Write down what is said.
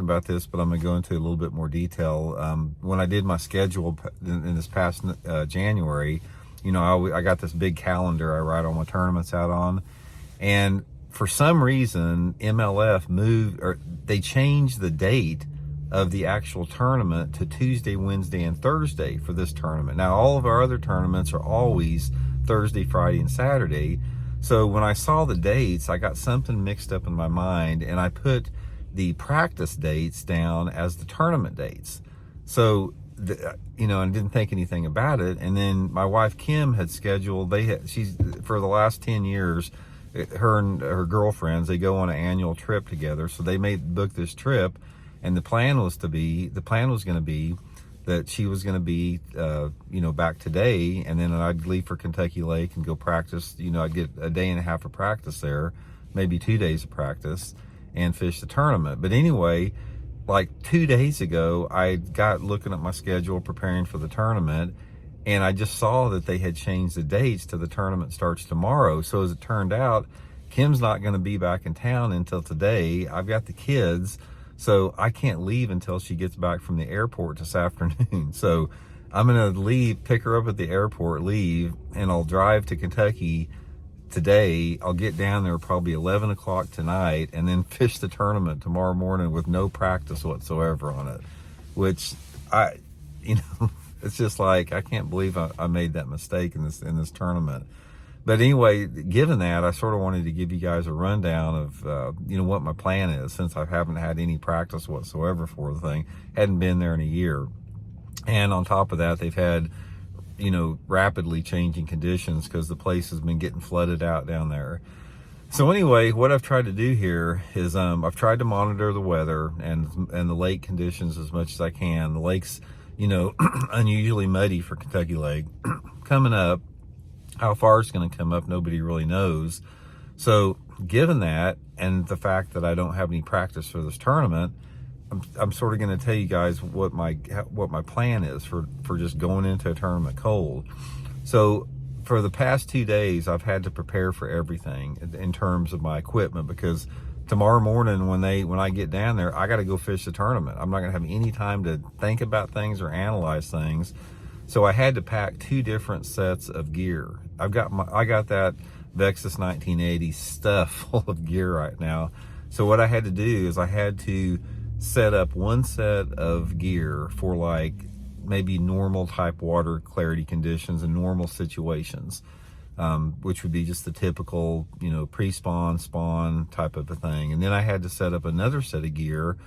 talking about this, but I'm going to go into a little bit more detail. When I did my schedule in this past January, you know, I got this big calendar I write all my tournaments out on. And for some reason, MLF they changed the date of the actual tournament to Tuesday, Wednesday, and Thursday for this tournament. Now, all of our other tournaments are always Thursday, Friday, and Saturday. So when I saw the dates, I got something mixed up in my mind, and I put the practice dates down as the tournament dates. So, you know, and didn't think anything about it. And then my wife Kim had scheduled. She's for the last 10 years, her and her girlfriends, they go on an annual trip together. So they book this trip, and the plan was going to be that she was going to be, you know, back today, and then I'd leave for Kentucky Lake and go practice. You know, I'd get a day and a half of practice there, maybe 2 days of practice, and fish the tournament. But anyway, like 2 days ago, I got looking at my schedule, preparing for the tournament, and I just saw that they had changed the dates to the tournament starts tomorrow. So as it turned out, Kim's not going to be back in town until today. I've got the kids, so I can't leave until she gets back from the airport this afternoon. So I'm going to pick her up at the airport, leave, and I'll drive to Kentucky today. I'll get down there probably 11 o'clock tonight, and then fish the tournament tomorrow morning with no practice whatsoever on it, which you know, it's just like, I can't believe I made that mistake in this tournament. But anyway, given that, I sort of wanted to give you guys a rundown of, you know, what my plan is, since I haven't had any practice whatsoever for the thing. Hadn't been there in a year. And on top of that, they've had, you know, rapidly changing conditions because the place has been getting flooded out down there. So anyway, what I've tried to do here is I've tried to monitor the weather and the lake conditions as much as I can. The lake's, you know, unusually muddy for Kentucky Lake. Coming up, how far it's going to come up, nobody really knows. So given that, and the fact that I don't have any practice for this tournament, I'm sort of going to tell you guys what my plan is for just going into a tournament cold. So for the past 2 days, I've had to prepare for everything in terms of my equipment, because tomorrow morning when I get down there, I got to go fish the tournament. I'm not going to have any time to think about things or analyze things. So I had to pack 2 different sets of gear. I got that Vexus 1980 stuff full of gear right now. So what I had to do is I had to set up one set of gear for like maybe normal type water clarity conditions and normal situations, which would be just the typical, you know, pre-spawn, spawn type of a thing. And then I had to set up another set of gear